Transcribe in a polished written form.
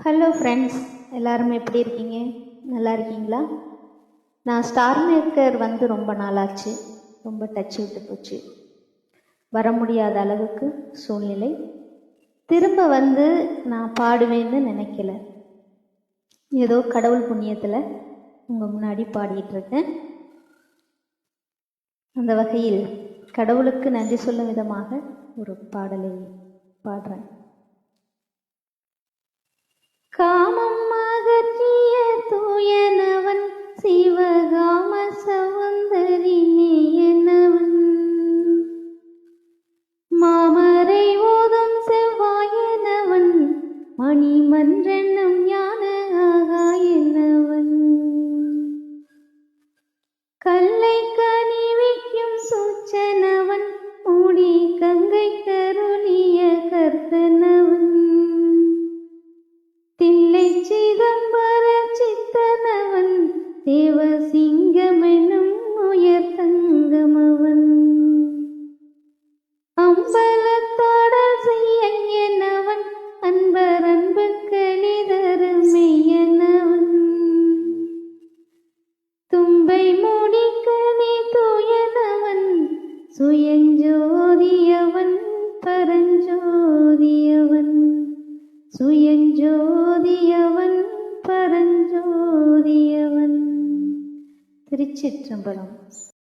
Hello friends, எல்லாரும் எப்படி இருக்கீங்க? நல்லா இருக்கீங்களா? நான் ஸ்டார் மேக்கர் ரொம்ப நாளாச்சு. ரொம்ப டச் விட்டு போச்சு. வர முடியாத அளவுக்கு சூழ்நிலை. திரும்ப நான் பாடுவேன்னு நினைக்கல. ஏதோ கடவுள் புண்ணியத்தில் உங்கள் முன்னாடி பாடிட்டு இருக்கேன். அந்த வகையில் கடவுளுக்கு நன்றி சொல்லும் விதமாக ஒரு பாடலை பாடுறேன். காமம் அகற்றிய தூயனவன் சிவகாம சவுந்தரி நேயனவன், மாமரை ஓதும் செவ்வாயனவன், மணிமன்றனும் ஞான ஆகாயனவன், கல்லை கனிவிக்கும் சூச்சனவன், மூடி கங்கை கருளிய கர்த்தனவன், தில்லை சிதம்பர சித்தனவன், தேவசிங்கமெனும் உயர் தங்கமவன், அம்பலத்தாடல் செய்யனவன், அன்பர் அன்பு கணிதருமையனவன், தும்பை மூடிக்கனி தூயனவன், சுயஞ்சோதியவன் பரஞ்சோதியவன், சுயஞ்சோதியவன் பரஞ்சோதியவன். திருச்சிற்றம்பலம்.